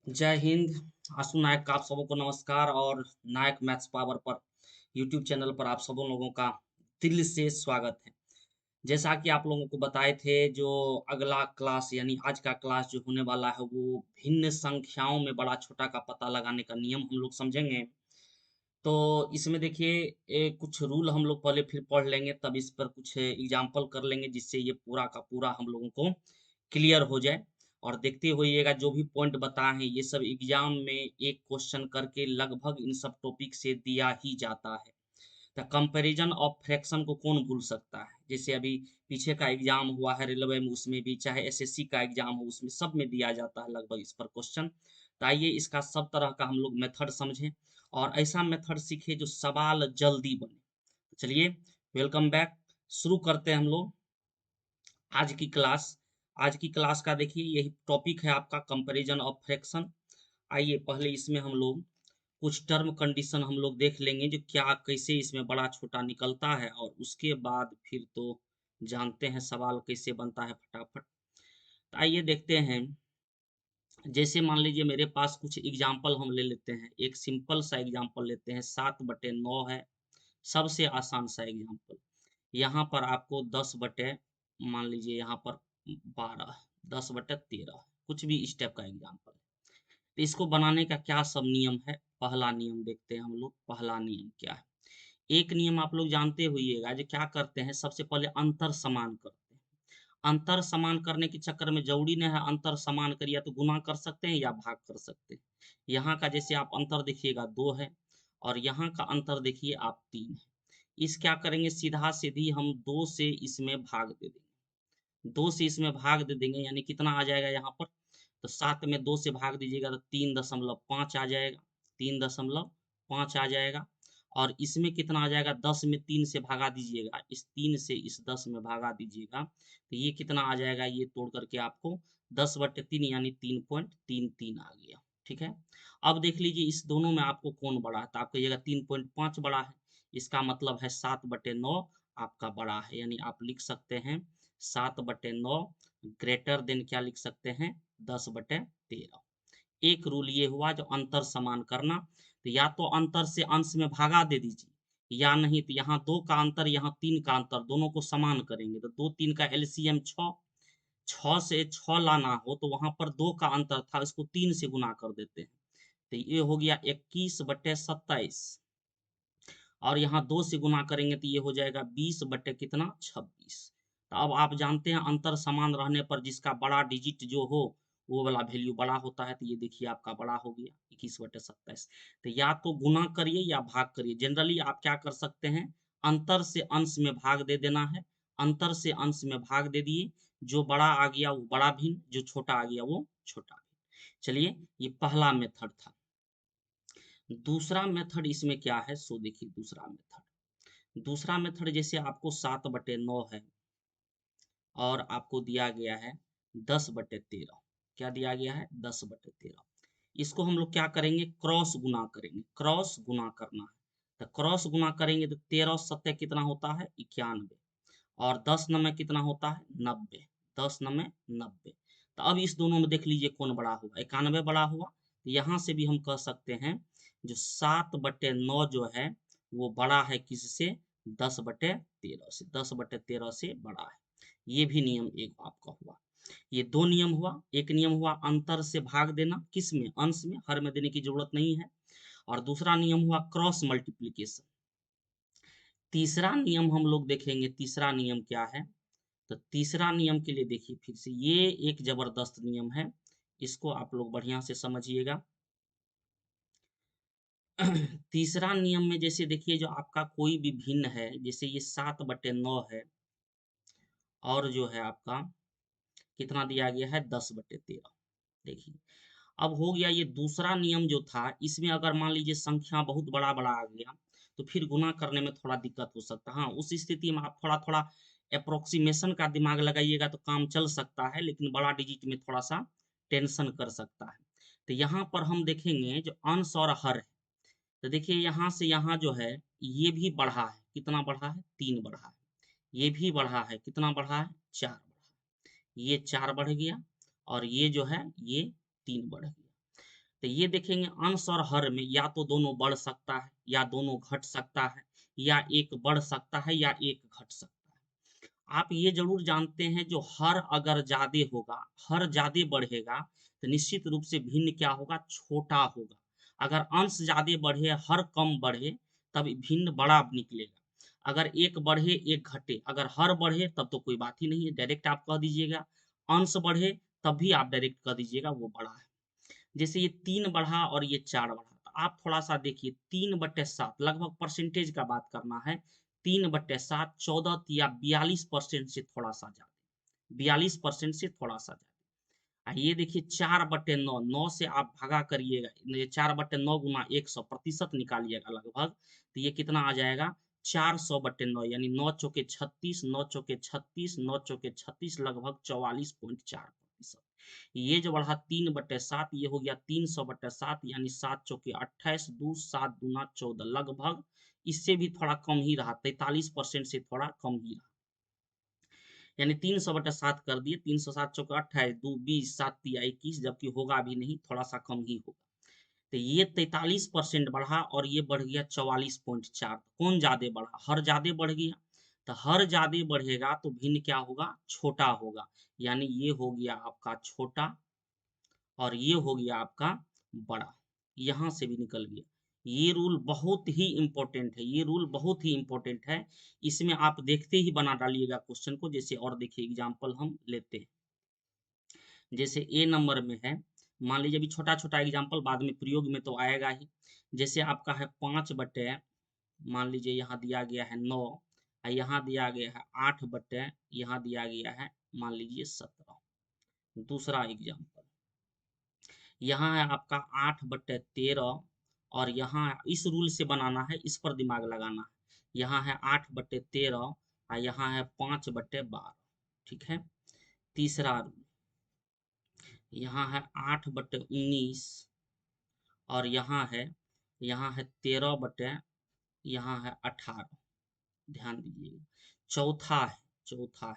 जय हिंद। आशु नायक का आप सबों को नमस्कार और नायक मैथ्स पावर पर यूट्यूब चैनल पर आप सबों लोगों का दिल से स्वागत है। जैसा कि आप लोगों को बताए थे, जो अगला क्लास यानी आज का क्लास जो होने वाला है वो भिन्न संख्याओं में बड़ा छोटा का पता लगाने का नियम हम लोग समझेंगे। तो इसमें देखिए, कुछ रूल हम लोग पहले फिर पढ़ लेंगे, तब इस पर कुछ एग्जाम्पल कर लेंगे जिससे ये पूरा का पूरा हम लोगों को क्लियर हो जाए। और देखते होइएगा, जो भी पॉइंट बताए हैं ये सब एग्जाम में एक क्वेश्चन करके लगभग इन सब टॉपिक से दिया ही जाता है। द कंपैरिजन ऑफ फ्रैक्शन को कौन भूल सकता है। जैसे अभी पीछे का एग्जाम हुआ है रेलवे में, उसमें भी, चाहे एसएससी का एग्जाम हो, उसमें सब में दिया जाता है लगभग इस पर क्वेश्चन। तो आइए इसका सब तरह का हम लोग मेथड समझें और ऐसा मेथड सीखे जो सवाल जल्दी बने। चलिए, वेलकम बैक। शुरू करते हैं हम लोग आज की क्लास। आज की क्लास का देखिए यही टॉपिक है आपका, कंपैरिजन ऑफ फ्रैक्शन। आइए पहले इसमें हम लोग कुछ टर्म कंडीशन हम लोग देख लेंगे, जो क्या कैसे इसमें बड़ा छोटा निकलता है, और उसके बाद फिर तो जानते हैं सवाल कैसे बनता है फटाफट। तो आइए देखते हैं। जैसे मान लीजिए मेरे पास कुछ एग्जाम्पल हम ले लेते हैं। एक सिंपल सा एग्जाम्पल लेते हैं, 7/9 है, सबसे आसान सा एग्जाम्पल। यहाँ पर आपको 10/, मान लीजिए यहाँ पर 12, 10/13, कुछ भी इस टाइप का एग्जाम्पल। तो इसको बनाने का क्या सब नियम है, पहला नियम देखते हैं हम लोग। पहला नियम क्या है? एक नियम आप लोग जानते होइएगा, जो क्या करते हैं, सबसे पहले अंतर समान करते हैं। अंतर समान करने के चक्कर में जरूरी नहीं है अंतर समान करिए, तो गुना कर सकते हैं या भाग कर सकते हैं। यहाँ का जैसे आप अंतर देखिएगा 2 है, और यहाँ का अंतर देखिए आप 3 है। इस क्या करेंगे, सीधा सीधी हम 2 से इसमें भाग दे देंगे। 2 से इसमें भाग दे देंगे, यानी कितना आ जाएगा यहाँ पर, तो 7 में 2 से भाग दीजिएगा तो 3.5 आ जाएगा। 3.5 आ जाएगा। और इसमें कितना आ जाएगा, 10 में 3 से भागा दीजिएगा, इस 3 से इस 10 में भागा दीजिएगा, तो ये कितना आ जाएगा, ये तोड़ करके आपको 10/3 यानी 3.33 आ गया। ठीक है। अब देख लीजिए इस दोनों में आपको कौन बड़ा है, तो आप कहिएगा 3.5 बड़ा है। इसका मतलब है 7/9 आपका बड़ा है, यानी आप लिख सकते हैं 7/9 ग्रेटर देन क्या लिख सकते हैं, 10/13। एक रूल ये हुआ जो अंतर समान करना, तो या तो अंतर से अंश में भागा दे दीजिए, या नहीं तो यहाँ 2 का अंतर यहाँ 3 का अंतर, दोनों को समान करेंगे तो 2 3 का एलसीएम 6। 6 से 6 लाना हो तो वहां पर 2 का अंतर था, इसको 3 से गुना कर देते हैं, तो ये हो गया 21/27। और यहाँ 2 से गुना करेंगे तो ये हो जाएगा 20/26। तो अब आप जानते हैं अंतर समान रहने पर जिसका बड़ा डिजिट जो हो वो वाला वैल्यू बड़ा होता है। तो ये देखिए आपका बड़ा हो गया 21/27। तो या तो गुना करिए या भाग करिए। जनरली आप क्या कर सकते हैं, अंतर से अंश में भाग दे देना है। अंतर से अंश में भाग दे दिए, जो बड़ा आ गया वो बड़ा भिन्न, जो छोटा आ गया वो छोटा भिन्न। चलिए, ये पहला मेथड था। दूसरा मेथड इसमें क्या है, सो देखिए दूसरा मेथड जैसे आपको 7/9 है और आपको दिया गया है 10/13। क्या दिया गया है, 10/13। इसको हम लोग क्या करेंगे, क्रॉस गुना करेंगे। क्रॉस गुना करना है, तो क्रॉस गुना करेंगे तो 13 कितना होता है, 91। और 10 9 कितना होता है, 90। 10 9 90। तो अब इस दोनों में देख लीजिए कौन बड़ा हुआ, 91 बड़ा हुआ। तो यहाँ से भी हम कह सकते हैं जो 7/9 जो है वो बड़ा है किससे, 10/13 से। 10/13 से बड़ा है। ये भी नियम एक आपका हुआ। ये 2 नियम हुआ। एक नियम हुआ अंतर से भाग देना, किस में, अंश में, हर में देने की जरूरत नहीं है। और दूसरा नियम हुआ क्रॉस मल्टीप्लीकेशन। तीसरा नियम हम लोग देखेंगे, तीसरा नियम क्या है, तो तीसरा नियम के लिए देखिए फिर से ये एक जबरदस्त नियम है, इसको आप लोग बढ़िया से समझिएगा। तीसरा नियम में जैसे देखिए जो आपका कोई भी भिन्न है, जैसे ये 7/9 है, और जो है आपका कितना दिया गया है, 10/13। देखिए अब हो गया ये दूसरा नियम जो था, इसमें अगर मान लीजिए संख्या बहुत बड़ा बड़ा आ गया तो फिर गुना करने में थोड़ा दिक्कत हो सकता है। हाँ, उस स्थिति में आप थोड़ा थोड़ा अप्रोक्सीमेशन का दिमाग लगाइएगा तो काम चल सकता है, लेकिन बड़ा डिजिट में थोड़ा सा टेंशन कर सकता है। तो यहाँ पर हम देखेंगे जो अंश और हर है, तो देखिए यहाँ से यहाँ जो है ये भी बढ़ा है, कितना बढ़ा है, 3 बढ़ा है। ये भी बढ़ा है, कितना बढ़ा है, 4 बढ़ा है। ये 4 बढ़ गया, और ये जो है ये 3 बढ़ गया। तो ये देखेंगे अंश और हर में या तो दोनों बढ़ सकता है या दोनों घट सकता है, या एक बढ़ सकता है या एक घट सकता है। आप ये जरूर जानते हैं जो हर अगर ज्यादा होगा, हर ज्यादा बढ़ेगा तो निश्चित रूप से भिन्न क्या होगा, छोटा होगा। अगर अंश ज्यादा बढ़े हर कम बढ़े तब भिन्न बड़ा निकलेगा। अगर एक बढ़े एक घटे, अगर हर बढ़े तब तो कोई बात ही नहीं है, डायरेक्ट आप कह दीजिएगा। अंश बढ़े तब भी आप डायरेक्ट कह दीजिएगा वो बड़ा है। जैसे ये 3 बढ़ा और ये 4 बढ़ा, तो आप थोड़ा-सा देखिए 3/7 लगभग परसेंटेज का बात करना है। 3/7 14 तिया 42% से थोड़ा-सा ज़्यादा, 42% से थोड़ा-सा ज़्यादा। ये देखिए 4/9, 9 से आप भगा करिएगा, ये 4/9 गुना 100 प्रतिशत निकालिएगा लगभग, तो ये कितना आ जाएगा 400/9, यानी 9 चौके 36, 9 चौके 36, 9 चौके 36 लगभग 44.4%। ये जो बढ़ा 3/7 ये हो गया 300/7, यानी 7 चौके 28, 2 7 दूना 14 लगभग इससे भी थोड़ा कम ही रहा, 43% से थोड़ा कम ही रहा। यानी 300/7 कर दिए, 307 चौके 28, 2 20, 7 तिया 21, जबकि होगा भी नहीं, थोड़ा सा कम ही होगा। तो ये 43% बढ़ा और ये बढ़ गया 44.4। कौन ज्यादा बढ़ा, हर ज्यादा बढ़ गया। तो हर ज्यादा बढ़ेगा तो भिन्न क्या होगा, छोटा होगा। यानी ये हो गया आपका छोटा और ये हो गया आपका बड़ा, यहाँ से भी निकल गया। ये रूल बहुत ही इंपॉर्टेंट है, ये रूल बहुत ही इंपॉर्टेंट है। इसमें आप देखते ही बना डालिएगा क्वेश्चन को। जैसे और देखिए एग्जाम्पल हम लेते हैं, जैसे ए नंबर में है, मान लीजिए अभी छोटा छोटा एग्जाम्पल, बाद में प्रयोग में तो आएगा ही। जैसे आपका है 5/, मान लीजिए यहाँ दिया गया है 9, यहाँ दिया गया है 8/, यहाँ दिया गया है मान लीजिए 17। दूसरा एग्जाम्पल, यहाँ है आपका 8/13, और यहाँ इस रूल से बनाना है, इस पर दिमाग लगाना है। यहाँ है 8/13 और यहाँ है 5/12। ठीक है। तीसरा रूल, यहाँ है 8/19 और यहाँ है 13/, यहाँ है 18। ध्यान दीजिएगा। चौथा है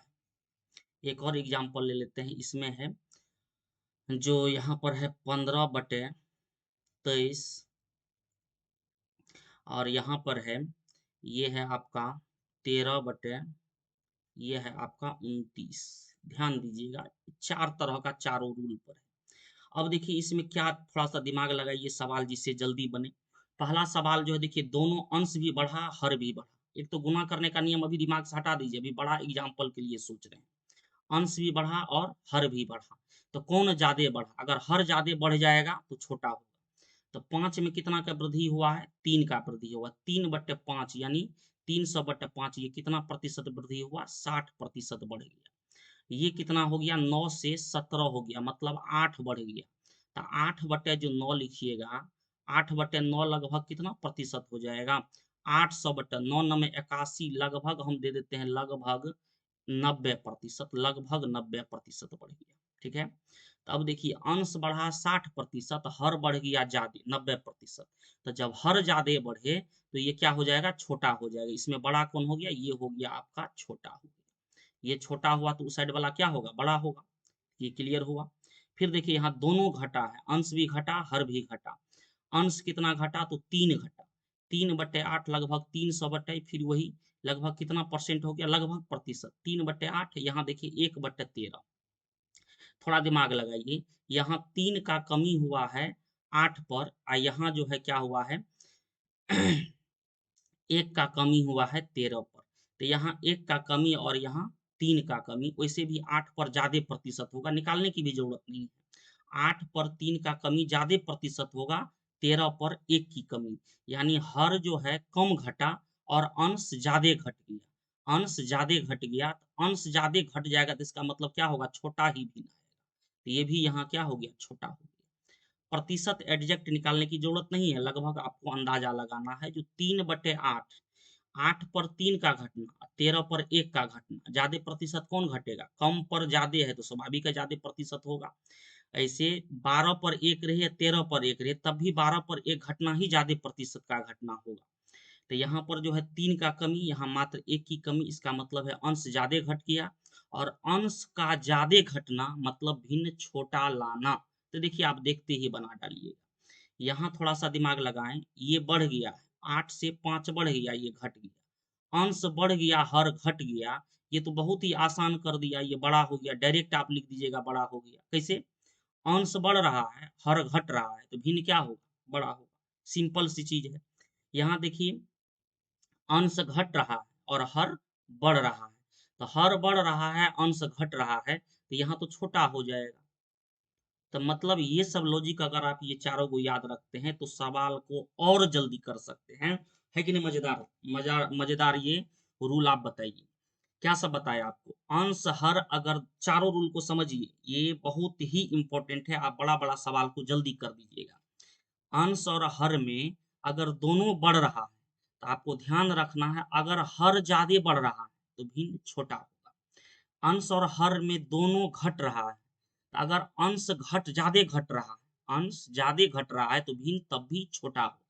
एक और एग्जाम्पल ले लेते हैं। इसमें है जो यहाँ पर है 15/23, और यहाँ पर है ये है आपका 13/, ये है आपका 29। ध्यान दीजिएगा, चार तरह का चारों रूल पर है। अब देखिए इसमें क्या, थोड़ा सा दिमाग लगाइए सवाल जिससे जल्दी बने। पहला सवाल जो है देखिए, दोनों अंश भी बढ़ा हर भी बढ़ा। एक तो गुना करने का नियम अभी दिमाग से हटा दीजिए, अभी बड़ा एग्जाम्पल के लिए सोच रहे हैं। अंश भी बढ़ा और हर भी बढ़ा, तो कौन ज्यादा बढ़ा, अगर हर ज्यादा बढ़ जाएगा तो छोटा होगा। तो 5 में कितना का वृद्धि हुआ है, 3 का वृद्धि हुआ, 3/5 यानी 300/5, ये कितना प्रतिशत वृद्धि हुआ, 60% बढ़ गया। ये कितना हो गया, 9 से 17 हो गया, मतलब 8 बढ़ गया। तो 8/9 लिखिएगा, 8/9 लगभग कितना प्रतिशत हो जाएगा, 800/9, 9 में 81, लगभग हम दे देते हैं लगभग 90%, लगभग 90% बढ़ गया। ठीक है। तो अब देखिए अंश बढ़ा 60%, हर बढ़ गया ज्यादा 90%। तो जब हर ज्यादा बढ़े तो ये क्या हो जाएगा, छोटा हो जाएगा। इसमें बड़ा कौन हो गया, ये हो गया आपका छोटा हो गया। ये छोटा हुआ तो उस साइड वाला क्या होगा, बड़ा होगा। ये क्लियर हुआ। फिर देखिए यहाँ दोनों घटा है, अंश भी घटा हर भी घटा। अंश कितना घटा, तो 3 घटा, 3/8 लगभग 300/, फिर वही लगभग कितना परसेंट हो गया, लगभग प्रतिशत 3/8। यहाँ देखिए 1/13। थोड़ा दिमाग लगाइए, यहाँ 3 का कमी हुआ है 8 पर, और यहाँ जो है क्या हुआ है 1 का कमी हुआ है 13 पर। तो यहाँ 1 का कमी और यहाँ 3 का कमी, वैसे भी 8 पर ज्यादा प्रतिशत होगा, निकालने की भी जरूरत नहीं है। 8 पर 3 का कमी ज्यादा प्रतिशत होगा, 13 पर 1 की कमी। यानी हर जो है कम घटा और अंश ज्यादा घट गया। अंश ज्यादा घट गया, तो अंश ज्यादा घट जाएगा तो इसका मतलब क्या होगा, छोटा ही भिन्न आएगा। तो ये भी यहाँ क्या हो गया, छोटा हो गया। प्रतिशत एडजेक्ट निकालने की जरूरत नहीं है, लगभग आपको अंदाजा लगाना है। जो 3/8, 8 पर 3 का घटना, 13 पर 1 का घटना, ज्यादा प्रतिशत कौन घटेगा, कम पर ज्यादा है तो स्वाभाविक है ज्यादा प्रतिशत होगा। ऐसे 12 पर 1 रहे या 13 पर 1 रहे, तब भी 12 पर 1 घटना ही ज्यादा प्रतिशत का घटना होगा। तो यहाँ पर जो है 3 का कमी, यहाँ मात्र 1 की कमी, इसका मतलब है अंश ज्यादा घट गया। और अंश का ज्यादा घटना मतलब भिन्न छोटा लाना। तो देखिए आप देखते ही बना डालिएगा। यहाँ थोड़ा सा दिमाग लगाएं, ये बढ़ गया है, 8 से 5 बढ़ गया, ये घट गया, अंश बढ़ गया, हर घट गया। ये तो बहुत ही आसान कर दिया, ये बड़ा हो गया, डायरेक्ट आप लिख दीजिएगा बड़ा हो गया। कैसे? अंश बढ़ रहा है, हर घट रहा है, तो भिन्न क्या होगा? बड़ा होगा। सिंपल सी चीज है। यहाँ देखिए, अंश घट रहा है और हर बढ़ रहा है, तो हर बढ़ रहा है, अंश घट रहा है, तो यहाँ तो छोटा हो जाएगा। तो मतलब ये सब लॉजिक अगर आप ये चारों को याद रखते हैं तो सवाल को और जल्दी कर सकते हैं। है कि नहीं? मजेदार मजेदार ये रूल आप बताइए। क्या सब बताया आपको? अंश हर, अगर चारों रूल को समझिए, ये बहुत ही इंपॉर्टेंट है। आप बड़ा बड़ा सवाल को जल्दी कर दीजिएगा। अंश और हर में अगर दोनों बढ़ रहा है तो आपको ध्यान रखना है, अगर हर ज्यादा बढ़ रहा है तो भिन्न छोटा होगा। अंश और हर में दोनों घट रहा है, तो अगर अंश ज्यादा घट रहा है, अंश ज्यादा घट रहा है तो भिन्न तब भी छोटा होगा।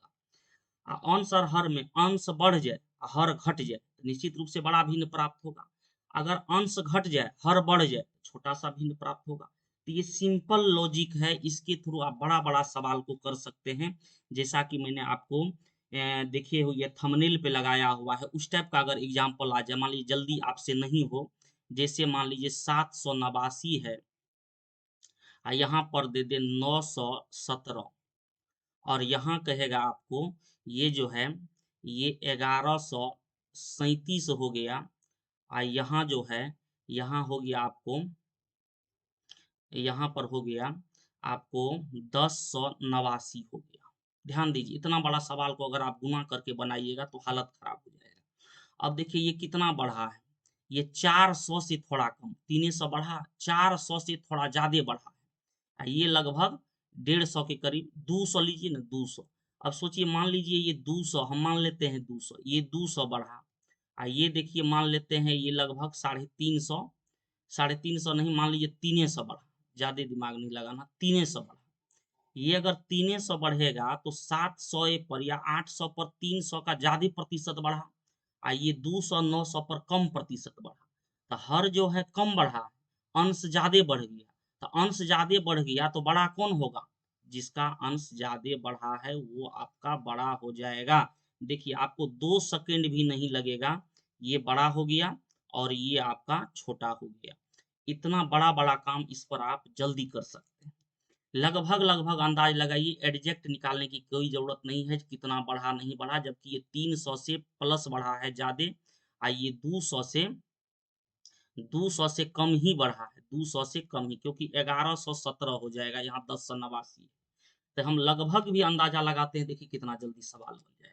अंश और हर में अंश बढ़ जाए, हर घट जाए, तो निश्चित रूप से बड़ा भिन्न प्राप्त होगा। अगर अंश घट जाए, हर बढ़ जाए, छोटा सा भिन्न प्राप्त होगा। तो ये सिंपल लॉजिक है, इसके थ्रू आप बड़ा बड़ा सवाल को कर सकते हैं। जैसा कि मैंने आपको देखिए हो, ये थंबनेल पे लगाया हुआ है, उस टाइप का अगर एग्जाम्पल आ जाए, मान लीजिए जल्दी आपसे नहीं हो, जैसे मान लीजिए 789 है, यहाँ पर दे दे 917, और यहाँ कहेगा आपको ये जो है ये 1137 हो गया, और यहाँ जो है यहाँ हो गया आपको, यहाँ पर हो गया आपको 1089 हो गया। ध्यान दीजिए, इतना बड़ा सवाल को अगर आप गुना करके बनाइएगा तो हालत खराब हो जाएगा। अब देखिए ये कितना बढ़ा है, ये 400 से थोड़ा कम, 300 बढ़ा, 400 से थोड़ा ज्यादा बढ़ा है, ये लगभग 150 के करीब, 200 लीजिए ना, 200। अब सोचिए, मान लीजिए ये 200, हम मान लेते हैं 200, ये 200 बढ़ा, ये देखिए मान लेते हैं ये लगभग 350, 350 नहीं, मान लीजिए 300 बढ़ा, ज्यादा दिमाग नहीं लगाना, 300 बढ़ा। ये अगर 300 बढ़ेगा तो 700 पर या 800 पर 300 का ज्यादा प्रतिशत बढ़ा, ये 200 900 पर कम प्रतिशत बढ़ा। तो हर जो है कम बढ़ा, अंश ज्यादा बढ़ गया। तो अंश ज्यादा बढ़ गया तो बड़ा कौन होगा? जिसका अंश ज्यादा बढ़ा है वो आपका बड़ा हो जाएगा। देखिए आपको 2 सेकंड भी नहीं लगेगा, ये बड़ा हो गया और ये आपका छोटा हो गया। इतना बड़ा बड़ा काम इस पर आप जल्दी कर सकते हैं। लगभग लगभग अंदाज लगाइए, एग्जैक्ट निकालने की कोई जरूरत नहीं है कितना बढ़ा नहीं बढ़ा, जबकि ये 300 से प्लस बढ़ा है ज्यादा, ये 200 से कम ही बढ़ा है, 200 से कम ही, क्योंकि 1117 हो जाएगा, यहाँ 1089। तो हम लगभग भी अंदाजा लगाते हैं, देखिए कितना जल्दी सवाल बन जाएगा।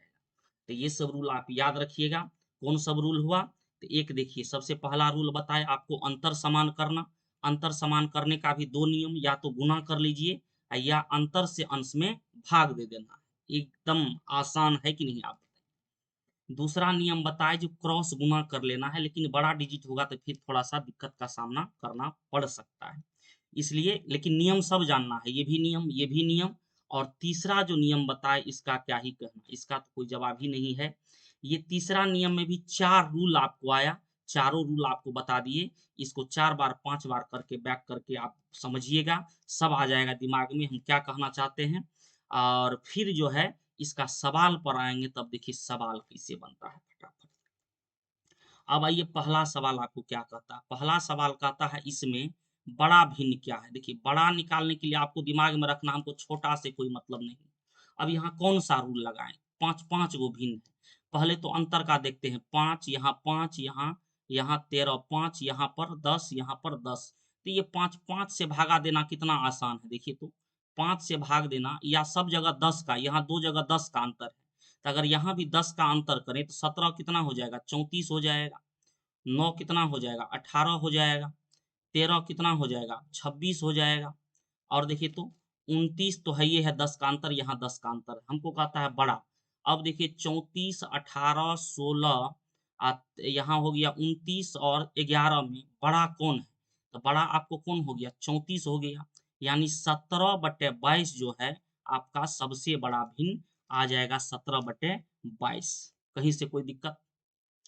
तो ये सब रूल आप याद रखिएगा। कौन सब रूल हुआ? तो एक देखिए, सबसे पहला रूल बताए आपको, अंतर समान करना। अंतर समान करने का भी दो नियम, या तो गुना कर लीजिए या अंतर से अंश में भाग दे देना है। एकदम आसान है कि नहीं, आप बताइए। दूसरा नियम बताए जो क्रॉस गुना कर लेना है, लेकिन बड़ा डिजिट होगा तो फिर थोड़ा सा दिक्कत का सामना करना पड़ सकता है, इसलिए लेकिन नियम सब जानना है, ये भी नियम ये भी नियम। और तीसरा जो नियम बताए इसका क्या ही कहना, इसका तो कोई जवाब ही नहीं है। ये तीसरा नियम में भी 4 रूल आपको आया, चारों रूल आपको बता दिए। इसको 4 बार 5 बार करके बैक करके आप समझिएगा, सब आ जाएगा दिमाग में हम क्या कहना चाहते हैं। और फिर जो है इसका सवाल पर आएंगे, तब देखिए सवाल कैसे बनता है फटाफट। अब आइए, पहला सवाल आपको क्या कहता है? पहला सवाल कहता है इसमें बड़ा भिन्न क्या है। देखिए बड़ा निकालने के लिए आपको दिमाग में रखना, हमको छोटा से कोई मतलब नहीं। अब यहाँ कौन सा रूल लगाएं? पांच पांच गो भिन्न है। पहले तो अंतर का देखते हैं, 5 यहाँ, 5 यहाँ, यहाँ 13, 5 यहाँ पर 10, यहाँ पर 10। तो ये 5 5 से भागा देना कितना आसान है, देखिए तो 5 से भाग देना, या सब जगह 10 का, यहाँ दो जगह 10 का अंतर है, तो अगर यहाँ भी 10 का अंतर करें तो 17 कितना हो जाएगा? 34 हो जाएगा। 9 कितना हो जाएगा? 18 हो जाएगा। 13 कितना हो जाएगा? 26 हो जाएगा। और देखिए तो 29 तो है, ये है 10 का अंतर, यहाँ 10 का अंतर है, हमको कहता है बड़ा। अब देखिए 34 18 16, यहाँ हो गया 29 और 11 में बड़ा कौन है? तो बड़ा आपको कौन हो गया? 34 हो गया। यानी 17/22 जो है आपका सबसे बड़ा भिन्न आ जाएगा, 17/22। कहीं से कोई दिक्कत?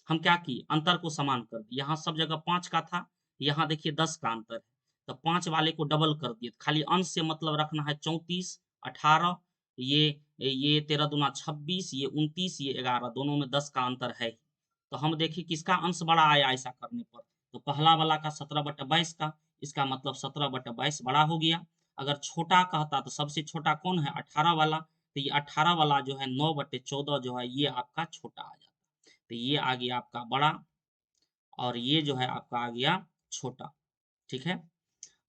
हम क्या किए? अंतर को समान कर दिए, यहाँ सब जगह 5 का था, यहाँ देखिए 10 का अंतर है, तो 5 वाले को डबल कर दिए। खाली अंश से मतलब रखना है, 34 18 ये 13 दूना 26, ये 29, ये 11, दोनों में 10 का अंतर है ही। तो हम देखिए किसका अंश बड़ा आया ऐसा करने पर, तो पहला वाला का 17/22 का, इसका मतलब 17/22 बड़ा हो गया। अगर छोटा कहता तो सबसे छोटा कौन है, 18 वाला, तो ये 18 वाला जो है 9/14 जो है ये आपका छोटा आ जाता। तो ये आ गया आपका बड़ा और ये जो है आपका आ गया छोटा। ठीक है,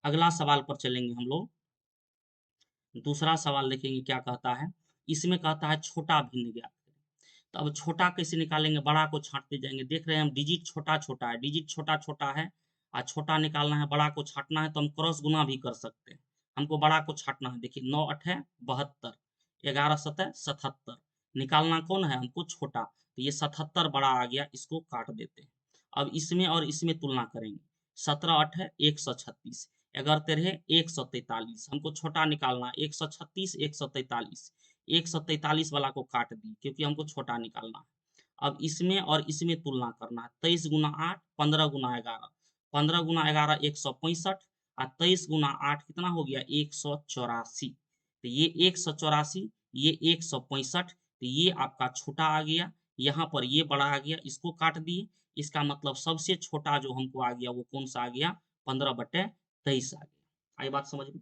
अगला सवाल पर चलेंगे हम लोग। दूसरा सवाल देखेंगे क्या कहता है। इसमें कहता है छोटा भिन्न ज्ञात करें। तो अब छोटा कैसे निकालेंगे, बड़ा को छांटते जाएंगे। देख रहे हैं हम डिजिट छोटा छोटा है, डिजिट छोटा छोटा है और छोटा निकालना है, बड़ा को छांटना है, तो हम क्रॉस गुना भी कर सकते हैं। हमको बड़ा को छांटना है, देखिए 9 8 72, 11 7 77, निकालना कौन है हमको, छोटा, तो ये 77 बड़ा आ गया, इसको काट देते हैं। अब इसमें और इसमें तुलना करेंगे, 17 8 136, 11 13 143, हमको छोटा निकालना 136 143, 143 वाला को काट दी क्योंकि हमको छोटा निकालना है। अब इसमें और इसमें तुलना करना है, 23 गुना 8 15 गुना 11, 15 गुना 11 165 और 23 गुना 8 कितना हो गया 184। तो ये 184, ये 165, तो ये आपका छोटा आ गया, यहाँ पर ये बड़ा आ गया, इसको काट दिए। इसका मतलब सबसे छोटा जो हमको आ गया वो कौन सा आ गया, 15/23 आ गया। आई बात समझ में।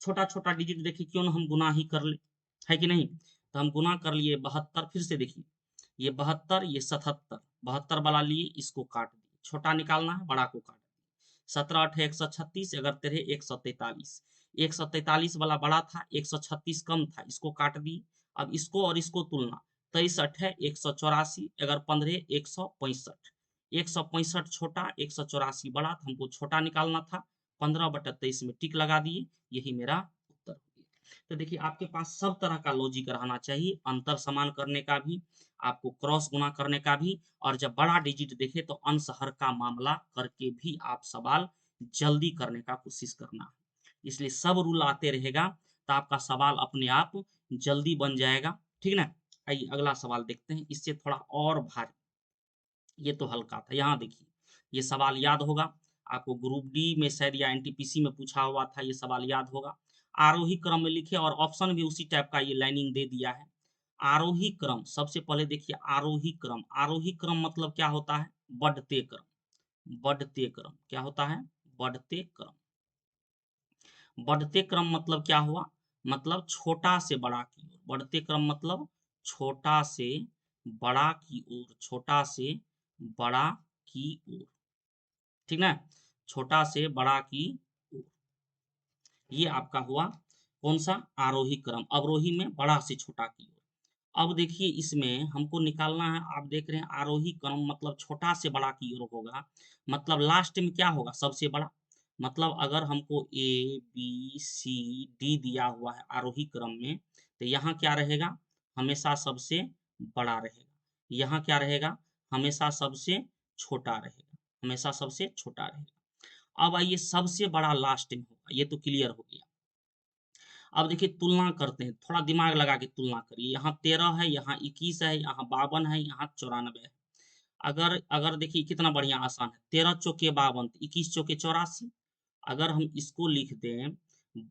छोटा छोटा डिजिट देखिए क्यों ना हम गुना ही कर ले, है कि नहीं। तो हम गुना कर लिए 72, फिर से देखिए ये 72 ये 77, 72 वाला लिए, इसको काट दिए, छोटा निकालना है, बड़ा को काट दिए। 17 8 136, 11 13 143, 143 वाला बड़ा था, 136 कम था, इसको काट दिए। अब इसको और इसको तुलना, 23 8 184, 11 15 165, 165 छोटा 184 बड़ा, तो हमको छोटा निकालना था, 15/23 में टिक लगा दिए, यही मेरा उत्तर हो गया। तो देखिए आपके पास सब तरह का लॉजिक रहना चाहिए, अंतर समान करने का भी, आपको क्रॉस गुना करने का भी, और जब बड़ा डिजिट देखे तो अंश हर का मामला करके भी आप सवाल जल्दी करने का कोशिश करना है। इसलिए सब रूल आते रहेगा तो आपका सवाल अपने आप जल्दी बन जाएगा। ठीक ना। आइए अगला सवाल देखते हैं, इससे थोड़ा और भारी, ये तो हल्का था। यहाँ देखिए ये सवाल याद होगा आपको, ग्रुप डी में शायद या एनटीपीसी में पूछा हुआ था, ये सवाल याद होगा। आरोही क्रम में लिखे और ऑप्शन भी उसी टाइप का ये लाइनिंग दे दिया है। आरोही क्रम, सबसे पहले देखिए आरोही क्रम, आरोही क्रम मतलब क्या होता है, बढ़ते क्रम, बढ़ते क्रम क्या होता है, बढ़ते क्रम। बढ़ते क्रम मतलब क्या हुआ, मतलब छोटा से बड़ा की ओर, बढ़ते क्रम मतलब छोटा से बड़ा की ओर, छोटा से बड़ा की ओर, ठीक ना, छोटा से बड़ा की ओर। ये आपका हुआ कौन सा, आरोही क्रम। अवरोही में बड़ा से छोटा की ओर। अब देखिए इसमें हमको निकालना है, आप देख रहे हैं आरोही क्रम मतलब छोटा से बड़ा की ओर होगा, मतलब लास्ट में क्या होगा, सबसे बड़ा। मतलब अगर हमको ए बी सी डी दिया हुआ है आरोही क्रम में, तो यहाँ क्या रहेगा, हमेशा सबसे बड़ा रहेगा, यहाँ क्या रहेगा, हमेशा सबसे छोटा रहेगा, हमेशा सबसे छोटा रहेगा। अब आइए सबसे बड़ा लास्ट में होगा, ये तो क्लियर हो गया। अब देखिए तुलना करते हैं, थोड़ा दिमाग लगा के तुलना करिए, यहाँ 13 है, यहाँ 21 है, यहाँ 52 है, यहाँ 94 है। अगर अगर देखिए कितना बढ़िया आसान है, 13 चौके 52, 21 चौके 84। अगर हम इसको लिख दें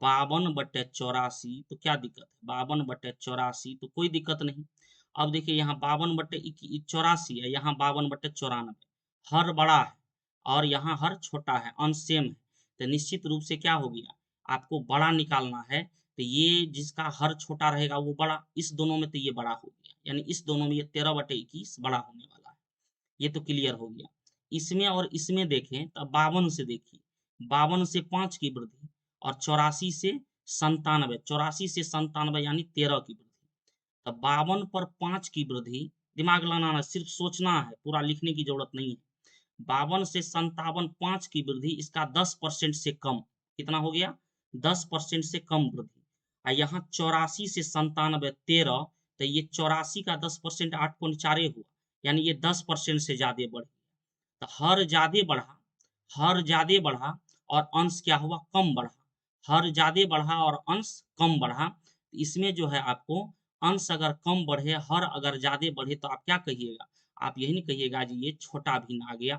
52/84, तो क्या दिक्कत है, 52/84 तो कोई दिक्कत नहीं। अब देखिए यहाँ 52/84 है, यहाँ 52/94, हर बड़ा है और यहाँ हर छोटा है, अंश सेम है, तो निश्चित रूप से क्या हो गया, आपको बड़ा निकालना है, तो ये जिसका हर छोटा रहेगा वो बड़ा, इस दोनों में तो ये बड़ा हो गया, यानी इस दोनों में ये 13/21 बड़ा होने वाला है। ये तो क्लियर हो गया। इसमें और इसमें देखें तब 52 से देखिए, 52 से 5 की वृद्धि और 84 से 97, 84 से 97 यानी 13 की वृद्धि। तब 52 पर 5 की वृद्धि, दिमाग लगाना है, सिर्फ सोचना है, पूरा लिखने की जरूरत नहीं है। 52 से 57 5 की वृद्धि, इसका 10% से कम, कितना हो गया, 10% से कम वृद्धि। और यहाँ 84 से 97 13, तो ये 84 का 10% 8.4 हुआ, यानी ये 10% से ज्यादा बढ़ गया। तो हर ज्यादा बढ़ा, हर ज्यादा बढ़ा और अंश क्या हुआ, कम बढ़ा, हर ज्यादा बढ़ा और अंश कम बढ़ा। तो इसमें जो है आपको अंश अगर कम बढ़े, हर अगर ज्यादा बढ़े, तो आप क्या कहिएगा, आप यही नहीं कहिएगा जी ये छोटा भिन्न आ गया।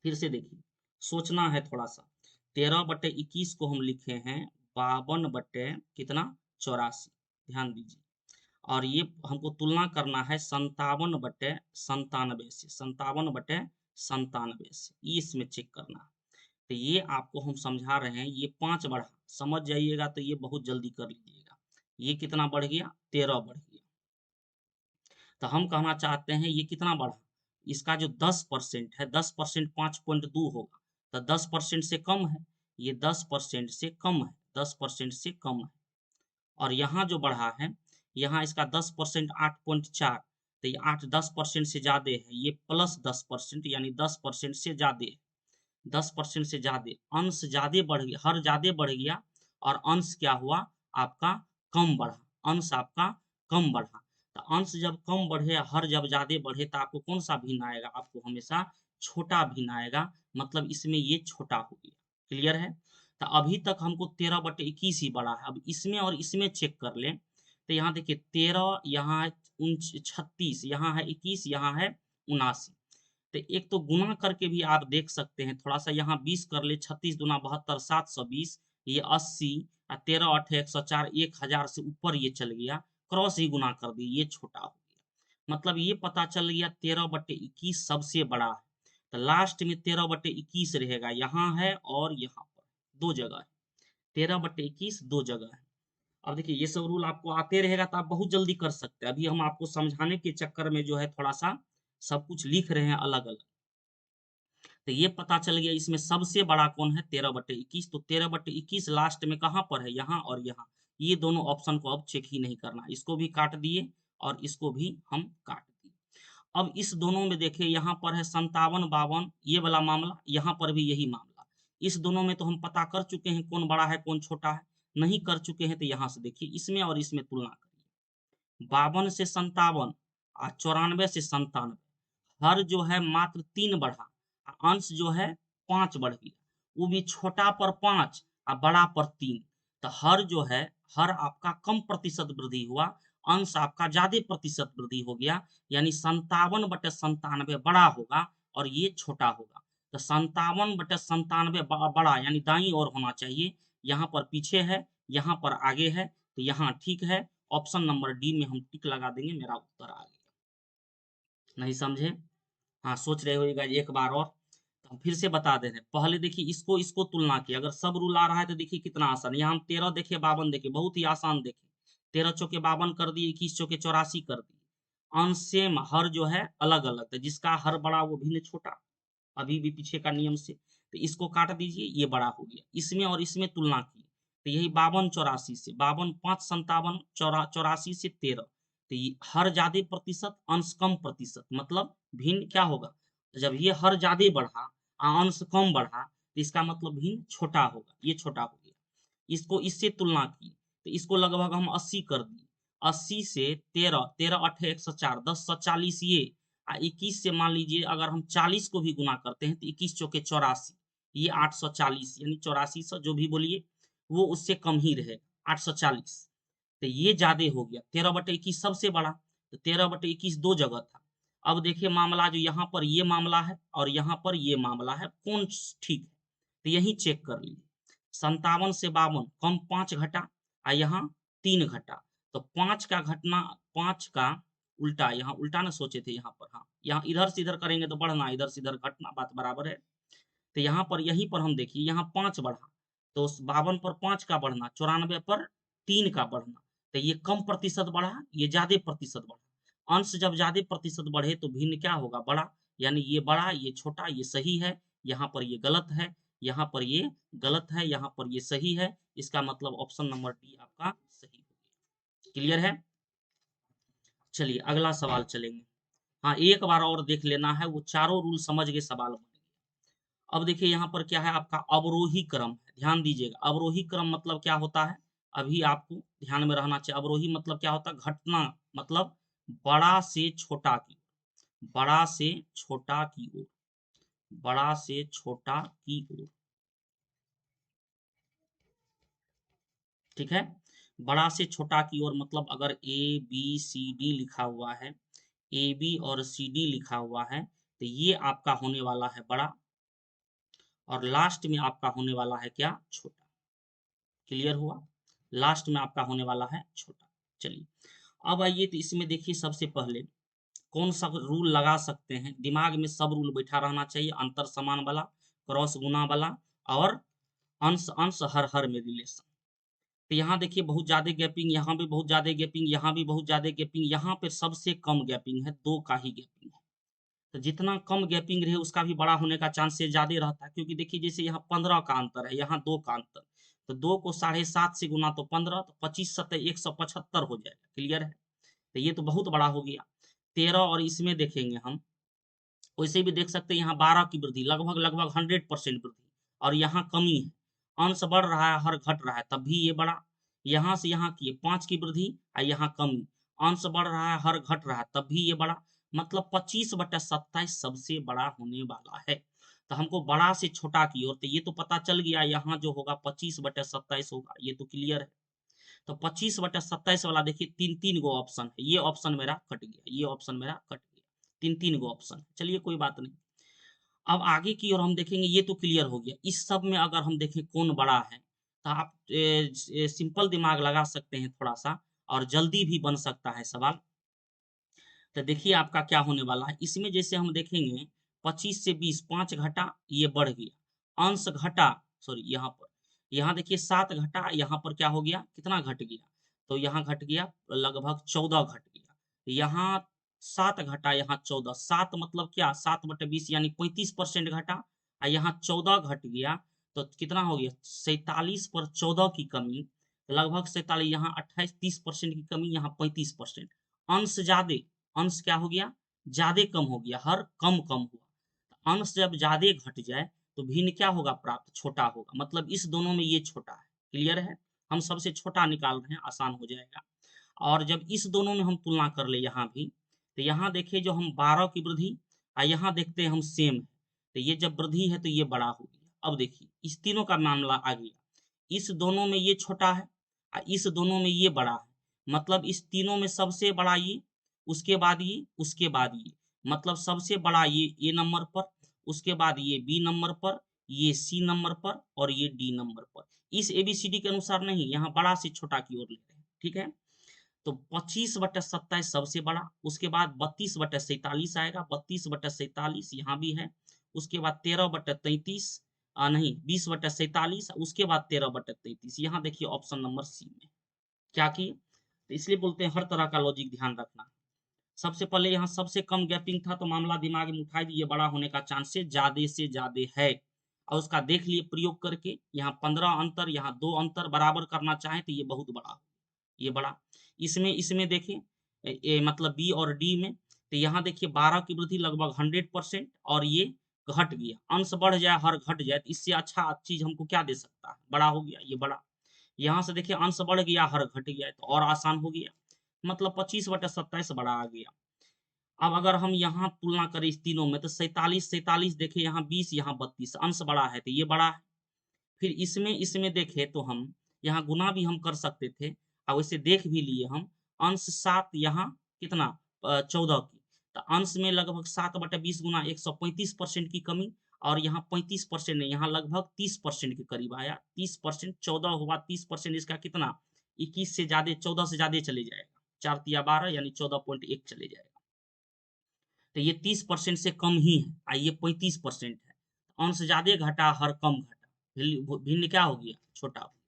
फिर से देखिए, सोचना है थोड़ा सा, 13/21 को हम लिखे हैं 52 बटे कितना, 84। ध्यान दीजिए। और ये हमको तुलना करना है 57/97 से, 57/97 से, ये इसमें चेक करना है। तो ये आपको हम समझा रहे हैं, ये 5 बढ़ा, समझ जाइएगा तो ये बहुत जल्दी कर लीजिएगा। ये कितना बढ़ गया? 13 बढ़ गया। तो हम कहना चाहते हैं ये कितना बढ़ा? इसका जो 10% है, 10% 5.2 होगा, तो 10% से कम है, ये 10% से कम है, 10% से कम है। और यहाँ जो बढ़ा है, यहाँ इसका 10% 8.4, तो ये 8-10% से ज़्यादा है, ये प्लस 10% यानी 10% से ज़्यादा है, 10% से ज़्यादा, अंश ज़्यादा बढ़ गया, हर ज़्यादा बढ़ गया और अंश क्या हुआ आपका? कम बढ़ा, अंश आपका कम बढ़ा। तो अंश जब कम बढ़े, हर जब ज़्यादा बढ़े, तो आपको कौन सा भिन्न आएगा? आपको हमेशा छोटा भिन्न आएगा, मतलब इसमें ये छोटा हो गया। क्लियर है? तो अभी तक हमको 13/21 ही बढ़ा है। अब इसमें और इसमें चेक कर लें, तो यहाँ देखिए 13, यहाँ है 36, यहाँ है 21, यहाँ है 79। तो एक तो गुना करके भी आप देख सकते हैं, थोड़ा सा यहाँ 20 कर ले, 36 दूना 72, 720, ये 80, 13 8 104, 1000 से ऊपर ये चल गया, क्रॉस ही गुना कर दिए, ये छोटा हो गया। मतलब ये पता चल गया 13/21 सबसे बड़ा है। तो लास्ट में 13/21 रहेगा, यहाँ है और यहाँ पर, दो जगह है, 13/21 दो जगह है। अब देखिए ये सब रूल आपको आते रहेगा तो आप बहुत जल्दी कर सकते हैं। अभी हम आपको समझाने के चक्कर में जो है थोड़ा सा सब कुछ लिख रहे हैं अलग अलग। तो ये पता चल गया इसमें सबसे बड़ा कौन है? 13/21। तो 13/21 लास्ट में कहाँ पर है? यहाँ और यहाँ। ये दोनों ऑप्शन को अब चेक ही नहीं करना, इसको भी काट दिए और इसको भी हम काट दिए। अब इस दोनों में देखिए, यहाँ पर है 57-52, ये वाला मामला, यहाँ पर भी यही मामला। इस दोनों में तो हम पता कर चुके हैं कौन बड़ा है कौन छोटा है। नहीं कर चुके हैं तो यहाँ से देखिए, इसमें और इसमें तुलना करिए। 52 से 57 और 94 से 97, हर जो है मात्र 3 बढ़ा, अंश जो है 5 बढ़ गया, वो भी छोटा पर 5 और बड़ा पर 3। तो हर जो है, हर आपका कम प्रतिशत वृद्धि हुआ, अंश आपका ज्यादा प्रतिशत वृद्धि हो गया, यानी 57/97 बड़ा होगा और ये छोटा होगा। तो 57/97 बड़ा यानी दाईं ओर होना चाहिए, यहाँ पर पीछे है, यहाँ पर आगे है, तो यहाँ ठीक है। ऑप्शन नंबर डी में हम टिक लगा देंगे, मेरा उत्तर आ गया। नहीं समझे? हाँ, सोच रहे होगा एक बार और, तो हम फिर से बता दे रहे हैं। पहले देखिए इसको इसको तुलना की, अगर सब रूल आ रहा है तो देखिए कितना आसान। यहाँ हम 13 देखे, 52 देखे, बहुत ही आसान देखे। 13 चौके 52 कर दिए, 21 चौके 84 कर दिए। अंश सेम, हर जो है अलग अलग, तो जिसका हर बड़ा वो भिन्न छोटा, अभी भी पीछे का नियम से। तो इसको काट दीजिए, ये बड़ा हो गया। इसमें और इसमें तुलना की, तो यही 52-84 से, 52 5 57 84 से 13, तो ये हर ज्यादा प्रतिशत अंश कम प्रतिशत, मतलब भिन्न क्या होगा? जब ये हर ज्यादा बढ़ा अंश कम बढ़ा, तो इसका मतलब भिन्न छोटा होगा, ये छोटा हो गया। इसको इससे तुलना की, तो इसको लगभग हम 80 कर दिए। 80 से 13, 13 8 104, 10 40 ये, 21 से मान लीजिए अगर हम 40 को भी गुना करते हैं तो 21 चौके 84, ये 840, यानी 8400 जो भी बोलिए, वो उससे कम ही रहेगा, 840। तो ये ज्यादा हो गया, 13/21 सबसे बड़ा, तो 13/21 दो जगह था। अब देखिए मामला जो यहाँ पर ये मामला है और यहाँ पर ये मामला है, कौन ठीक है? तो यही चेक कर लीजिए। 57 से 52 कम 5 घटा और यहाँ 3 घटा, तो 5 का घटना, 5 का उल्टा, यहाँ उल्टा ना सोचे थे यहाँ पर, हाँ यहाँ इधर से इधर करेंगे तो बढ़ना, इधर से इधर घटना, बात बराबर है। तो यहाँ पर यहीं पर हम देखिए, यहाँ 5 बढ़ा, तो 52 पर 5 का बढ़ना, 94 पर 3 का बढ़ना, तो ये कम प्रतिशत बढ़ा, ये ज्यादा प्रतिशत बढ़ा। अंश जब ज्यादा प्रतिशत बढ़े तो भिन्न क्या होगा? बड़ा, यानी ये बड़ा ये छोटा, ये सही है, यहाँ पर ये गलत है, यहाँ पर ये गलत है, यहाँ पर ये सही है। इसका मतलब ऑप्शन नंबर डी आपका सही हो गया। क्लियर है? चलिए अगला सवाल चलेंगे। हाँ, एक बार और देख लेना है, वो चारों रूल समझ के सवाल बनेंगे। अब देखिए यहाँ पर क्या है, आपका अवरोही क्रम है, ध्यान दीजिएगा। अवरोही क्रम मतलब क्या होता है, अभी आपको ध्यान में रहना चाहिए। अवरोही मतलब क्या होता है? घटना, मतलब बड़ा से छोटा की, बड़ा से छोटा की ओर, बड़ा से छोटा की ओर, ठीक है। बड़ा से छोटा की ओर मतलब अगर ए बी सी डी लिखा हुआ है, ए बी और सी डी लिखा हुआ है, तो ये आपका होने वाला है बड़ा, और लास्ट में आपका होने वाला है क्या? छोटा। क्लियर हुआ? लास्ट में आपका होने वाला है छोटा। चलिए अब आइए, तो इसमें देखिए सबसे पहले कौन सा रूल लगा सकते हैं। दिमाग में सब रूल बैठा रहना चाहिए, अंतर समान वाला, क्रॉस गुना वाला, और अंश अंश हर हर में रिलेशन। तो यहाँ देखिए बहुत ज्यादा गैपिंग, यहाँ भी बहुत ज्यादा गैपिंग, यहाँ भी बहुत ज्यादा गैपिंग, यहाँ पे सबसे कम गैपिंग है, 2 का ही गैपिंग है। तो जितना कम गैपिंग रहे उसका भी बड़ा होने का चांसेस ज्यादा रहता है, क्योंकि देखिए जैसे यहाँ 15 का अंतर है, यहाँ 2 का अंतर, तो 2 को 7.5 से गुना तो 15, तो 25 सत्तर 175 हो जाएगा। क्लियर है? तो ये तो बहुत बड़ा हो गया। 13, और इसमें देखेंगे हम, वैसे भी देख सकते हैं यहाँ 12 की वृद्धि, लगभग लगभग 100% वृद्धि, और यहाँ कमी है, अंश बढ़ रहा है, हर घट रहा है, तब भी ये बड़ा। यहाँ से यहाँ की 5 की वृद्धि और यहाँ कमी, अंश बढ़ रहा है, हर घट रहा है, तब भी ये बड़ा। मतलब 25/27 सबसे बड़ा होने वाला है। तो हमको बड़ा से छोटा की ओर, तो ये तो पता चल गया, यहाँ जो होगा 25/27 होगा, ये तो क्लियर है। तो 25/27 वाला देखिए 3-3 गो ऑप्शन है, ये ऑप्शन मेरा कट गया, ये ऑप्शन मेरा कट गया, 3-3 गो ऑप्शन। चलिए कोई बात नहीं। अब आगे की ओर हम देखेंगे, ये तो क्लियर हो गया। इस सब में अगर हम देखें कौन बड़ा है, तो आप सिंपल दिमाग लगा सकते हैं थोड़ा सा, और जल्दी भी बन सकता है सवाल। तो देखिए आपका क्या होने वाला है इसमें, जैसे हम देखेंगे 25 से 20, 5 घटा, ये बढ़ गया, अंश घटा, सॉरी यहाँ पर, यहाँ देखिए 7 घटा, यहाँ पर क्या हो गया, कितना घट गया, तो यहाँ घट गया लगभग 14 घट गया। यहाँ 7 घटा, यहाँ 14, 7 मतलब क्या, 7/20 यानी 35% घटा, और यहाँ 14 घट गया, तो कितना हो गया, 47 पर 14 की कमी, लगभग 47, यहाँ 28-30% की कमी, यहाँ 35%, अंश ज्यादा, अंश क्या हो गया, ज्यादा कम हो गया, हर कम कम हुआ। अंश जब ज्यादा घट जाए तो भिन्न क्या होगा प्राप्त, छोटा होगा, मतलब इस दोनों में ये छोटा है। क्लियर है? हम सबसे छोटा निकाल रहे हैं, आसान हो जाएगा। और जब इस दोनों में हम तुलना कर ले यहाँ भी, तो यहाँ देखिए जो हम 12 की वृद्धि, और यहाँ देखते हैं हम सेम है, तो ये जब वृद्धि है तो ये बड़ा हो गया। अब देखिए इस तीनों का मामला आ गया, इस दोनों में ये छोटा है और इस दोनों में ये बड़ा है, मतलब इस तीनों में सबसे बड़ा ये, उसके बाद ये, उसके बाद ये, मतलब सबसे बड़ा ये ए नंबर पर, उसके बाद ये बी नंबर पर, ये सी नंबर पर, और ये डी नंबर पर। इस एबीसीडी के अनुसार नहीं, यहाँ बड़ा से छोटा की ओर ले रहे हैं। ठीक है? तो 25/27 सबसे बड़ा, उसके बाद 32/47 आएगा, 32/47 यहाँ भी है, उसके बाद 13/33, नहीं 20/47, उसके बाद 13/33, यहाँ देखिए ऑप्शन नंबर सी में क्या किए। तो इसलिए बोलते हैं हर तरह का लॉजिक ध्यान रखना। सबसे पहले यहाँ सबसे कम गैपिंग था, तो मामला दिमाग में उठाई दिए, बड़ा होने का चांसेस ज्यादा से ज्यादा है, और उसका देख लिए प्रयोग करके, यहाँ 15 अंतर, यहाँ 2 अंतर बराबर करना चाहे तो ये बहुत बड़ा, ये बड़ा। इसमें इसमें देखिए मतलब बी और डी में, तो यहाँ देखिए 12 की वृद्धि लगभग 100%, और ये घट गया, अंश बढ़ जाए हर घट जाए, तो इससे अच्छा चीज हमको क्या दे सकता है, बड़ा हो गया, ये बड़ा। यहाँ से देखिए अंश बढ़ गया हर घट गया, तो और आसान हो गया, मतलब 25/27 बड़ा आ गया। अब अगर हम यहाँ तुलना करें इस तीनों में, तो 47 देखिए, यहाँ 20, यहाँ 32, अंश बड़ा है तो ये बड़ा है। फिर इसमें इसमें देखें तो हम यहाँ गुना भी हम कर सकते थे, और वैसे देख भी लिए हम, अंश 7, यहाँ कितना 14 की, तो अंश में लगभग 7/20 गुना 135% की कमी, और यहाँ 35% नहीं, यहाँ लगभग 30% के करीब आया, 30%, 14 हुआ 30%, इसका कितना 21 से ज्यादा, 14 से ज्यादा चले जाएगा, 4×3 = 12 यानी 14.1 चले जाएगा। तो ये 30% से कम ही है, और ये 35% है, अंश ज्यादा घटा हर कम घटा, भिन्न क्या हो गया, छोटा हो गया।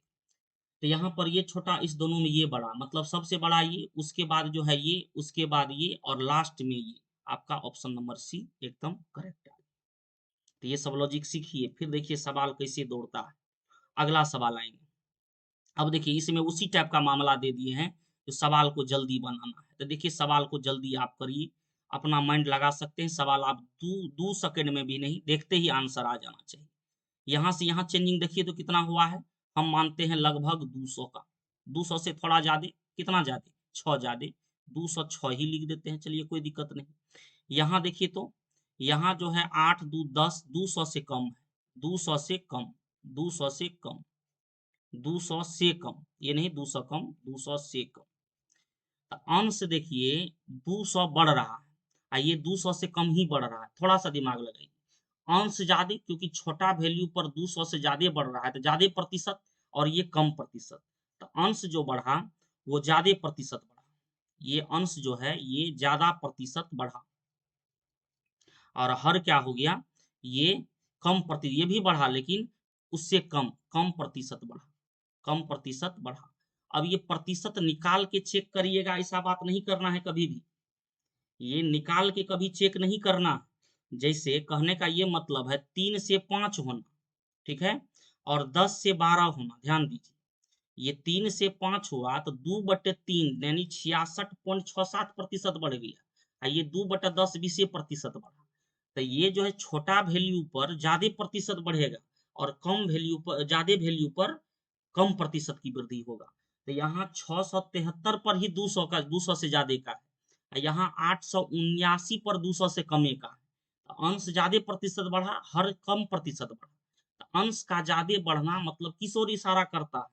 तो यहाँ पर ये छोटा, इस दोनों में ये बड़ा, मतलब सबसे बड़ा ये, उसके बाद जो है ये, उसके बाद ये, और लास्ट में ये, आपका ऑप्शन नंबर सी एकदम करेक्ट है। तो ये सब लॉजिक सीखिए, फिर देखिए सवाल कैसे दौड़ता है। अगला सवाल आएंगे। अब देखिए इसमें उसी टाइप का मामला दे दिए हैं, जो सवाल को जल्दी बनाना है। तो देखिए सवाल को जल्दी आप करिए, अपना माइंड लगा सकते हैं, सवाल आप 2 सेकंड में भी नहीं, देखते ही आंसर आ जाना चाहिए। यहाँ से यहाँ चेंजिंग देखिए तो कितना हुआ है, हम मानते हैं लगभग 200 का, 200 से थोड़ा ज्यादा, कितना ज्यादा, 6 ज्यादा, 206 ही लिख देते हैं, चलिए कोई दिक्कत नहीं। यहाँ देखिए तो यहाँ जो है 8 2 10, 200 से कम है, 200 से कम, 200 से कम, 200 से कम, ये नहीं 200 कम, 200 से कम। तो अंश देखिए 200 बढ़ रहा है, और ये 200 से कम ही बढ़ रहा है, थोड़ा सा दिमाग लगाइए। अंश ज्यादा, क्योंकि छोटा वैल्यू पर 200 से ज्यादा बढ़ रहा है, तो ज्यादा प्रतिशत, और ये कम प्रतिशत, तो अंश जो बढ़ा वो ज्यादा प्रतिशत बढ़ा, ये अंश जो है ये ज्यादा प्रतिशत बढ़ा, और हर क्या हो गया, ये कम प्रति, ये भी बढ़ा लेकिन उससे कम, कम प्रतिशत बढ़ा, कम प्रतिशत बढ़ा। अब ये प्रतिशत निकाल के चेक करिएगा, ऐसा बात नहीं करना है कभी भी, ये निकाल के कभी चेक नहीं करना। जैसे कहने का ये मतलब है 3 से 5 होना, ठीक है, और 10 से 12 होना, ध्यान दीजिए, ये 3 से 5 हुआ तो 2/3 यानी 66.67% बढ़ गया, ये 2/10 20% बढ़ा। तो ये जो है छोटा वैल्यू पर ज्यादा प्रतिशत बढ़ेगा, और कम वैल्यू पर, ज्यादा वैल्यू पर कम प्रतिशत की वृद्धि होगा। तो यहाँ 673 पर ही 200 का, 200 से ज्यादा का है, यहाँ 879 पर 200 से कमे का है। तो अंश ज्यादा प्रतिशत बढ़ा, हर कम प्रतिशत बढ़ा। तो अंश का ज्यादा बढ़ना मतलब किस ओर इशारा करता है,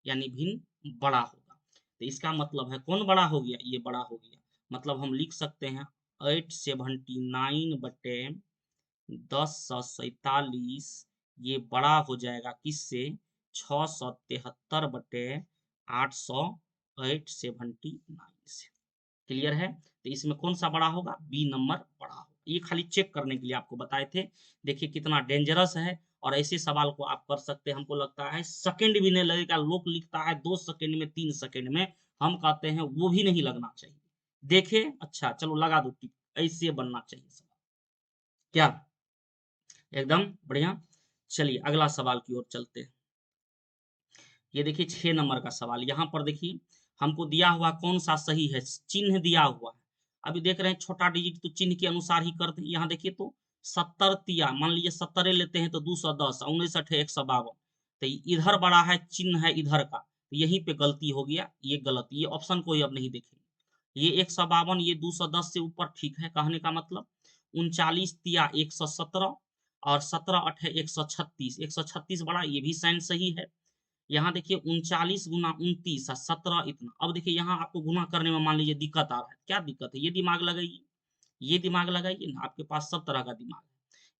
यानी भिन्न बड़ा होगा। तो इसका मतलब है कौन बड़ा हो गया, ये बड़ा हो गया। मतलब हम लिख सकते हैं 879/1047, ये बड़ा हो जाएगा किससे, 673/879 से। क्लियर है, तो इसमें कौन सा बड़ा होगा, बी नंबर बड़ा होगा। ये खाली चेक करने के लिए आपको बताए थे। देखिए कितना डेंजरस है, और ऐसे सवाल को आप कर सकते हैं, हमको लगता है सेकंड भी नहीं लगेगा। लोग लिखता है 2 सेकंड में, 3 सेकंड में, हम कहते हैं वो भी नहीं लगना चाहिए। देखे, अच्छा चलो लगा दो टिक, ऐसे बनना चाहिए सवाल, क्या, एकदम बढ़िया। चलिए अगला सवाल की ओर चलते हैं। ये देखिए 6 नंबर का सवाल, यहाँ पर देखिए हमको दिया हुआ कौन सा सही है, चिन्ह दिया हुआ है। अभी देख रहे हैं छोटा डिजिट तो चिन्ह के अनुसार ही करते हैं। यहाँ देखिए तो 70 तिया, मान लीजिए 70 लेते हैं तो 210, 19 152, तो इधर बड़ा है, चिन्ह है इधर का, तो यहीं पे गलती हो गया, ये गलत, ये ऑप्शन कोई अब नहीं देखेंगे। ये 152, ये 210 से ऊपर ठीक है, कहने का मतलब 39 तिया 117, और 17 8 136, 136 बड़ा, ये भी साइन सही है। यहाँ देखिए 39 गुना 29 और 17 इतना। अब देखिए यहाँ आपको गुना करने में मान लीजिए दिक्कत आ रहा है, क्या दिक्कत है, ये दिमाग लगाइए, ये दिमाग लगाइए ना, आपके पास सब तरह का दिमाग है।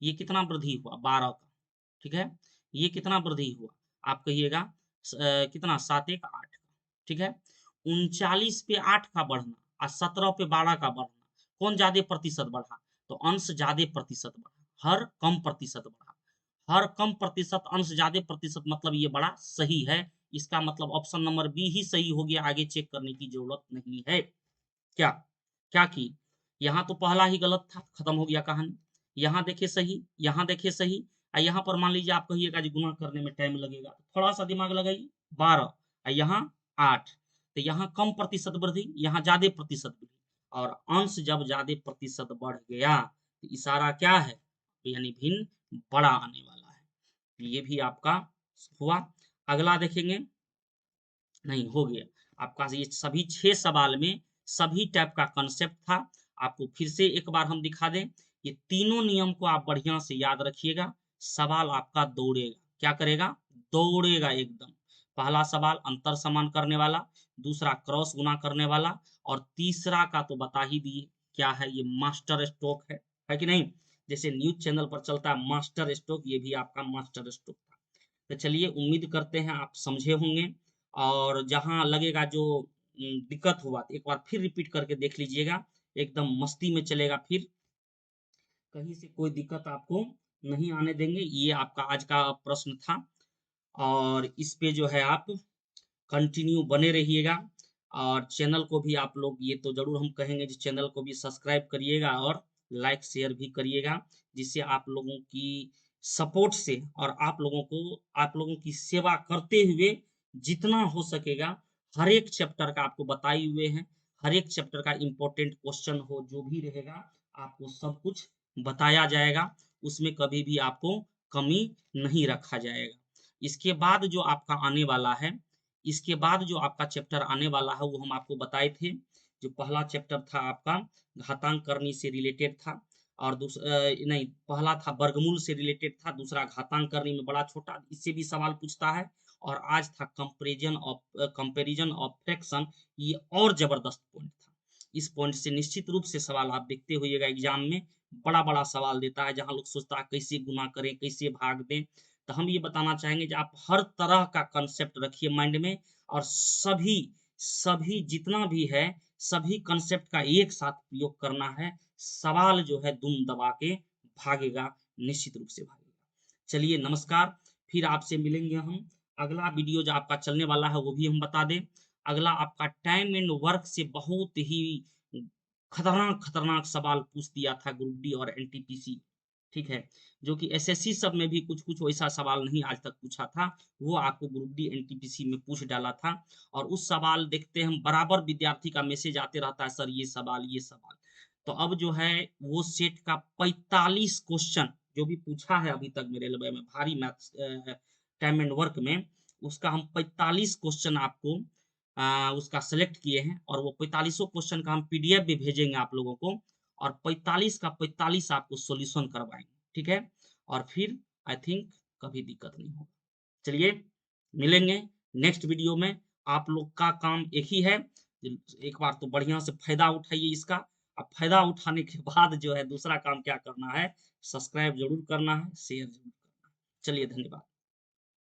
ये कितना वृद्धि हुआ, 12 का, ठीक है, ये कितना वृद्धि हुआ, आप कहिएगा कितना, 7 1 8 का, ठीक है। 39 पे 8 का बढ़ना और 17 पे 12 का बढ़ना, कौन ज्यादा प्रतिशत बढ़ा, तो अंश ज्यादा प्रतिशत बढ़ा, हर कम प्रतिशत बढ़ा, हर कम प्रतिशत अंश ज्यादा प्रतिशत, मतलब ये बड़ा सही है। इसका मतलब ऑप्शन नंबर बी ही सही हो गया, आगे चेक करने की जरूरत नहीं है। क्या, क्या की, यहाँ तो पहला ही गलत था, खत्म हो गया कहानी। यहाँ देखिए सही, यहाँ देखिए सही, और यहाँ पर मान लीजिए आप कहिएगा जी गुना करने में टाइम लगेगा, थोड़ा सा दिमाग लगाइए, 12 और यहाँ 8, तो यहाँ कम प्रतिशत वृद्धि, यहाँ ज्यादा प्रतिशत वृद्धि, और अंश जब ज्यादा प्रतिशत बढ़ गया तो इशारा क्या है, यानी भिन्न बड़ा आने वाला है। ये भी आपका हुआ। अगला देखेंगे, नहीं हो गया आपका, ये सभी 6 सवाल में सभी टाइप का कंसेप्ट था। आपको फिर से एक बार हम दिखा दें, ये तीनों नियम को आप बढ़िया से याद रखिएगा। सवाल आपका दौड़ेगा, क्या करेगा, दौड़ेगा एकदम। पहला सवाल अंतर समान करने वाला, दूसरा क्रॉस गुना करने वाला, और तीसरा का तो बता ही दिए क्या है, ये मास्टर स्ट्रोक है कि नहीं। जैसे न्यूज चैनल पर चलता है मास्टर स्ट्रोक, ये भी आपका मास्टर स्ट्रोक था। तो चलिए उम्मीद करते हैं आप समझे होंगे, और जहाँ लगेगा जो दिक्कत हुआ तो एक बार फिर रिपीट करके देख लीजिएगा, एकदम मस्ती में चलेगा, फिर कहीं से कोई दिक्कत आपको नहीं आने देंगे। ये आपका आज का प्रश्न था, और इस पे जो है आप कंटिन्यू बने रहिएगा। और चैनल को भी आप लोग, ये तो जरूर हम कहेंगे, जिस चैनल को भी सब्सक्राइब करिएगा और लाइक शेयर भी करिएगा, जिससे आप लोगों की सपोर्ट से और आप लोगों की सेवा करते हुए जितना हो सकेगा, हर एक चैप्टर का आपको बताए हुए हैं, हर एक चैप्टर का इम्पोर्टेंट क्वेश्चन हो जो भी रहेगा, आपको सब कुछ बताया जाएगा, उसमें कभी भी आपको कमी नहीं रखा जाएगा। इसके बाद जो आपका आने वाला है, इसके बाद जो आपका चैप्टर आने वाला है वो हम आपको बताए थे। जो पहला चैप्टर था आपका घातांक करनी से रिलेटेड था, और दूसरा नहीं, पहला था वर्गमूल से रिलेटेड था, दूसरा घातांक करनी में बड़ा छोटा, इससे भी सवाल पूछता है। और आज था कंपेरिजन ऑफ फ्रैक्शन, ये और जबरदस्त पॉइंट था। इस पॉइंट से निश्चित रूप से सवाल आप देखते होइएगा एग्जाम में, बड़ा बड़ा सवाल देता है, जहां लोग सोचता है कैसे गुना करें, कैसे भाग दें। तो हम ये बताना चाहेंगे कि आप हर तरह का कंसेप्ट रखिए माइंड में, और सभी सभी जितना भी है, सभी कंसेप्ट का एक साथ प्रयोग करना है। सवाल जो है दुम दबा के भागेगा, निश्चित रूप से भागेगा। चलिए नमस्कार, फिर आपसे मिलेंगे हम। अगला वीडियो जो आपका चलने वाला है वो भी हम बता दें। अगला आपका टाइम एंड वर्क से बहुत ही खतरनाक खतरनाक सवाल पूछ दिया था ग्रुप डी और एनटीपीसी, ठीक है, जो कि एसएससी सब में भी कुछ कुछ वैसा सवाल नहीं आज तक पूछा था, वो आपको ग्रुप डी एनटीपीसी में पूछ डाला था। और उस सवाल देखते हम बराबर विद्यार्थी का मैसेज आते रहता है, सर ये सवाल ये सवाल। तो अब जो है वो सेट का 45 क्वेश्चन जो भी पूछा है अभी तक में रेलवे में भारी मैथ्स टाइम एंड वर्क में, उसका हम 45 क्वेश्चन आपको उसका सेलेक्ट किए हैं, और वो 45 क्वेश्चन का हम पीडीएफ भी भेजेंगे आप लोगों को, और 45 का 45 आपको सॉल्यूशन करवाएंगे, ठीक है। और फिर आई थिंक कभी दिक्कत नहीं होगा। चलिए मिलेंगे नेक्स्ट वीडियो में। आप लोग का काम एक ही है, एक बार तो बढ़िया से फायदा उठाइए इसका। अब फायदा उठाने के बाद जो है दूसरा काम क्या करना है, सब्सक्राइब जरूर करना है, शेयर जरूर करना है। चलिए धन्यवाद।